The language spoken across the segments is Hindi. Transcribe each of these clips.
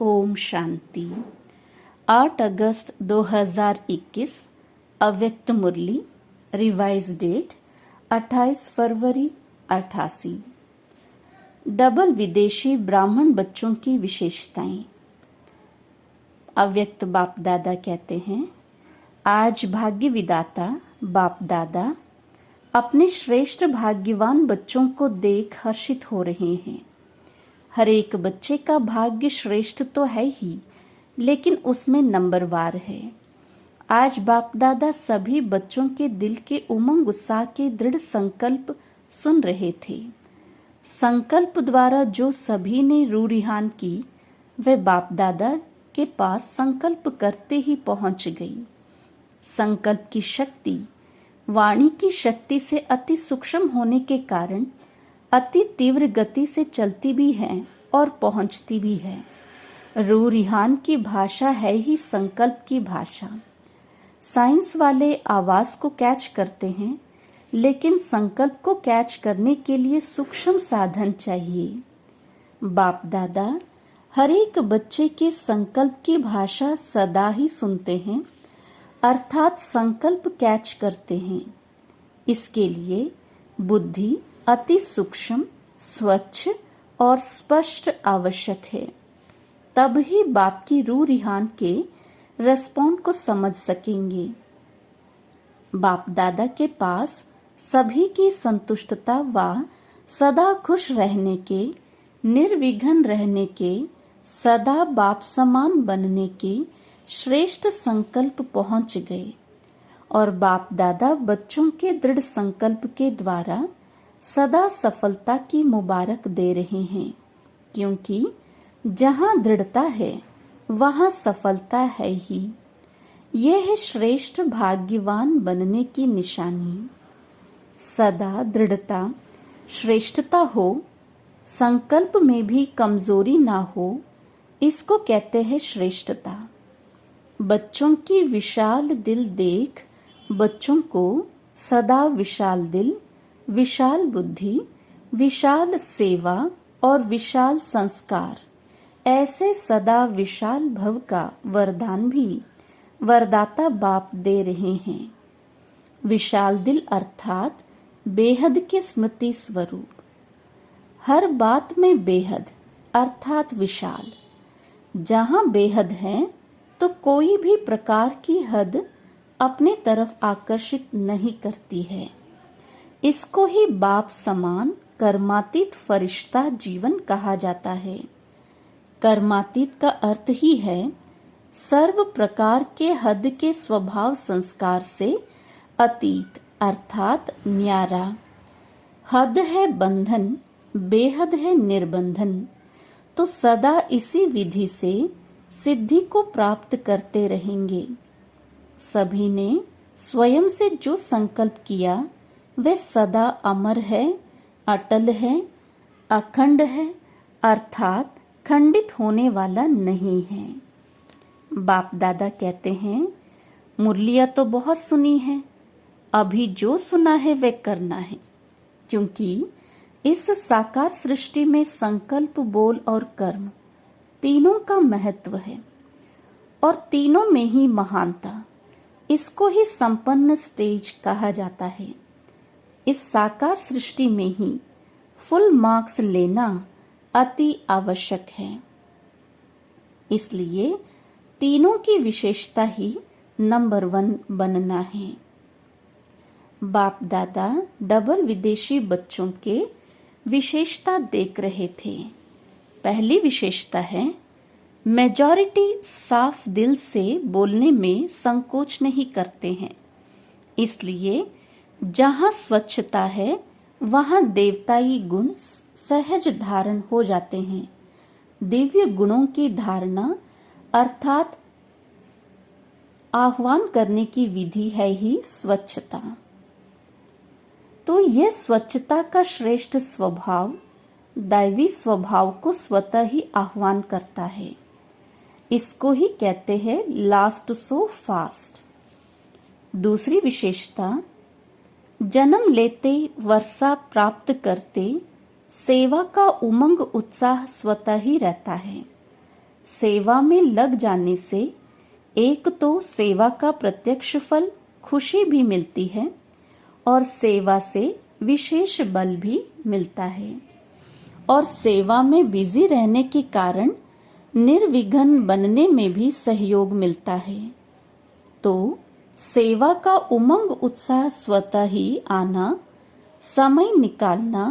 ओम शांति। 8 अगस्त 2021 अव्यक्त मुरली। रिवाइज डेट 28 फरवरी 88। डबल विदेशी ब्राह्मण बच्चों की विशेषताएं। अव्यक्त बाप दादा कहते हैं, आज भाग्य विदाता बाप दादा अपने श्रेष्ठ भाग्यवान बच्चों को देख हर्षित हो रहे हैं। हर एक बच्चे का भाग्य श्रेष्ठ तो है ही, लेकिन उसमें नंबरवार है। आज बाप दादा सभी बच्चों के दिल के उमंग उत्साह के दृढ़ संकल्प सुन रहे थे। संकल्प द्वारा जो सभी ने रूरिहान की, वह बाप दादा के पास संकल्प करते ही पहुंच गई। संकल्प की शक्ति वाणी की शक्ति से अति सूक्ष्म होने के कारण अति तीव्र गति से चलती भी है और पहुंचती भी है। रूरिहान की भाषा है ही संकल्प की भाषा। साइंस वाले आवाज को कैच करते हैं, लेकिन संकल्प को कैच करने के लिए सूक्ष्म साधन चाहिए। बाप दादा हर एक बच्चे के संकल्प की भाषा सदा ही सुनते हैं, अर्थात संकल्प कैच करते हैं। इसके लिए बुद्धि अति सूक्ष्म, स्वच्छ और स्पष्ट आवश्यक है। तब ही बाप की रूरिहान के रेस्पॉन्ड को समझ सकेंगे। बाप दादा के पास सभी की संतुष्टता व सदा खुश रहने के, निर्विघ्न रहने के, सदा बाप समान बनने के श्रेष्ठ संकल्प पहुंच गए और बाप दादा बच्चों के दृढ़ संकल्प के द्वारा सदा सफलता की मुबारक दे रहे हैं, क्योंकि जहाँ दृढ़ता है वहाँ सफलता है ही। यह है श्रेष्ठ भाग्यवान बनने की निशानी। सदा दृढ़ता, श्रेष्ठता हो, संकल्प में भी कमजोरी ना हो, इसको कहते हैं श्रेष्ठता। बच्चों की विशाल दिल देख बच्चों को सदा विशाल दिल, विशाल बुद्धि, विशाल सेवा और विशाल संस्कार, ऐसे सदा विशाल भव का वरदान भी वरदाता बाप दे रहे हैं। विशाल दिल अर्थात बेहद के स्मृति स्वरूप। हर बात में बेहद अर्थात विशाल। जहाँ बेहद है तो कोई भी प्रकार की हद अपने तरफ आकर्षित नहीं करती है। इसको ही बाप समान कर्मातीत फरिश्ता जीवन कहा जाता है। कर्मातीत का अर्थ ही है सर्व प्रकार के हद के स्वभाव संस्कार से अतीत अर्थात न्यारा। हद है बंधन, बेहद है निर्बंधन। तो सदा इसी विधि से सिद्धि को प्राप्त करते रहेंगे। सभी ने स्वयं से जो संकल्प किया वह सदा अमर है, अटल है, अखंड है, अर्थात खंडित होने वाला नहीं है। बाप दादा कहते हैं, मुरलियाँ तो बहुत सुनी है, अभी जो सुना है वह करना है, क्योंकि इस साकार सृष्टि में संकल्प, बोल और कर्म तीनों का महत्व है और तीनों में ही महानता। इसको ही संपन्न स्टेज कहा जाता है। इस साकार सृष्टि में ही फुल मार्क्स लेना अति आवश्यक है। इसलिए तीनों की विशेषता ही नंबर 1 बनना है। बाप दादा डबल विदेशी बच्चों के विशेषता देख रहे थे। पहली विशेषता है, मेजॉरिटी साफ दिल से बोलने में संकोच नहीं करते हैं। इसलिए जहाँ स्वच्छता है वहाँ देवताई गुण सहज धारण हो जाते हैं। दिव्य गुणों की धारणा अर्थात आह्वान करने की विधि है ही स्वच्छता। तो यह स्वच्छता का श्रेष्ठ स्वभाव दैवी स्वभाव को स्वतः ही आह्वान करता है। इसको ही कहते हैं लास्ट सो फास्ट। दूसरी विशेषता, जन्म लेते, वर्षा प्राप्त करते, सेवा का उमंग उत्साह स्वतः ही रहता है। सेवा में लग जाने से एक तो सेवा का प्रत्यक्ष फल खुशी भी मिलती है और सेवा से विशेष बल भी मिलता है, और सेवा में बिजी रहने के कारण निर्विघ्न बनने में भी सहयोग मिलता है। तो सेवा का उमंग उत्साह स्वतः ही आना, समय निकालना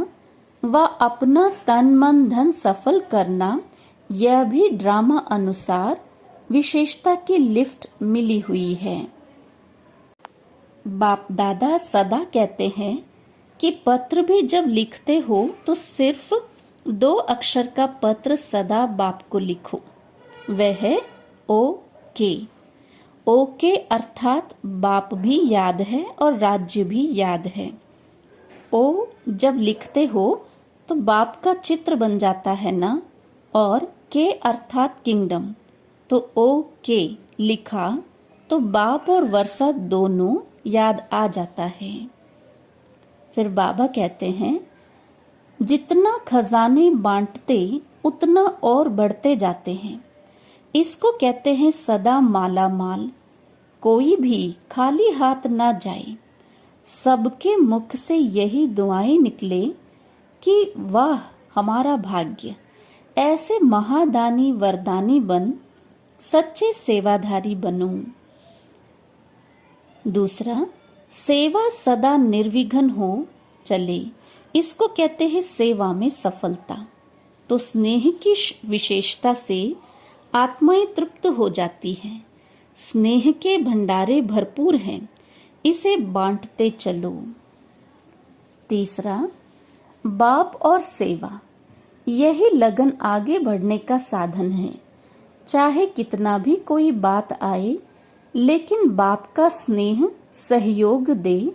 व अपना तन मन धन सफल करना, यह भी ड्रामा अनुसार विशेषता की लिफ्ट मिली हुई है। बाप दादा सदा कहते हैं कि पत्र भी जब लिखते हो तो सिर्फ 2 अक्षर का पत्र सदा बाप को लिखो, वह है ओके। ओके अर्थात बाप भी याद है और राज्य भी याद है। ओ जब लिखते हो तो बाप का चित्र बन जाता है ना, और के अर्थात किंगडम, तो ओके लिखा तो बाप और वर्षा दोनों याद आ जाता है। फिर बाबा कहते हैं, जितना खजाने बांटते उतना और बढ़ते जाते हैं। इसको कहते हैं सदा माला माल। कोई भी खाली हाथ ना जाए। सबके मुख से यही दुआएं निकले कि वाह हमारा भाग्य, ऐसे महादानी वरदानी बन सच्चे सेवाधारी बनूं। दूसरा, सेवा सदा निर्विघ्न हो चले, इसको कहते हैं सेवा में सफलता। तो स्नेह की विशेषता से आत्माएं तृप्त हो जाती हैं। स्नेह के भंडारे भरपूर हैं, इसे बांटते चलो। तीसरा, बाप और सेवा, यही लगन आगे बढ़ने का साधन है। चाहे कितना भी कोई बात आए, लेकिन बाप का स्नेह सहयोग दे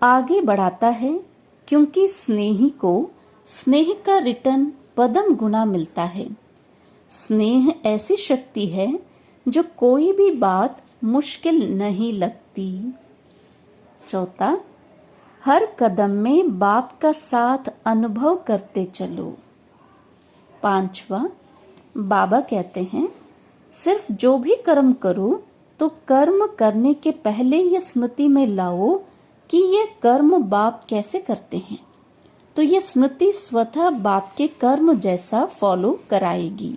आगे बढ़ाता है, क्योंकि स्नेही को स्नेह का रिटर्न पदम गुना मिलता है। स्नेह ऐसी शक्ति है जो कोई भी बात मुश्किल नहीं लगती। चौथा, हर कदम में बाप का साथ अनुभव करते चलो। पांचवा, बाबा कहते हैं, सिर्फ जो भी कर्म करो तो कर्म करने के पहले ये स्मृति में लाओ कि ये कर्म बाप कैसे करते हैं, तो ये स्मृति स्वतः बाप के कर्म जैसा फॉलो कराएगी।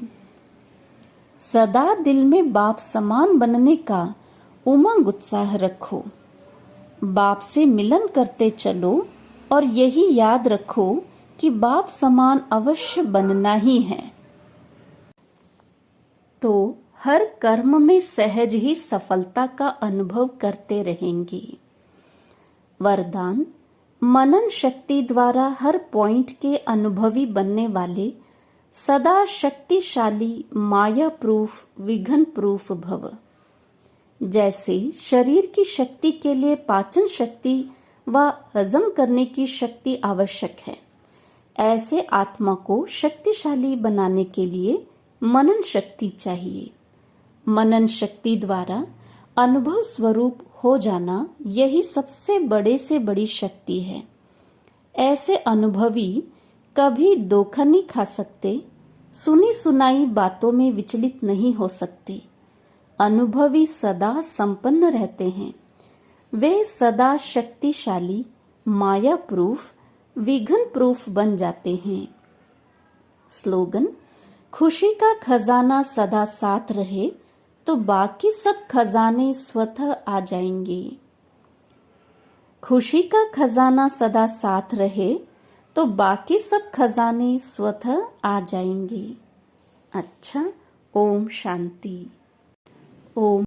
सदा दिल में बाप समान बनने का उमंग उत्साह रखो। बाप से मिलन करते चलो और यही याद रखो कि बाप समान अवश्य बनना ही है। तो हर कर्म में सहज ही सफलता का अनुभव करते रहेंगे। वरदान, मनन शक्ति द्वारा हर पॉइंट के अनुभवी बनने वाले सदा शक्तिशाली माया प्रूफ विघ्न प्रूफ भव। जैसे शरीर की शक्ति के लिए पाचन शक्ति व हजम करने की शक्ति आवश्यक है, ऐसे आत्मा को शक्तिशाली बनाने के लिए मनन शक्ति चाहिए। मनन शक्ति द्वारा अनुभव स्वरूप हो जाना, यही सबसे बड़े से बड़ी शक्ति है। ऐसे अनुभवी कभी धोखा नहीं खा सकते, सुनी सुनाई बातों में विचलित नहीं हो सकते। अनुभवी सदा संपन्न रहते हैं। वे सदा शक्तिशाली माया प्रूफ विघ्न प्रूफ बन जाते हैं। स्लोगन, खुशी का खजाना सदा साथ रहे तो बाकी सब खजाने स्वतः आ जाएंगे। खुशी का खजाना सदा साथ रहे तो बाकी सब खजाने स्वतः आ जाएंगे। अच्छा, ओम शांति। ओम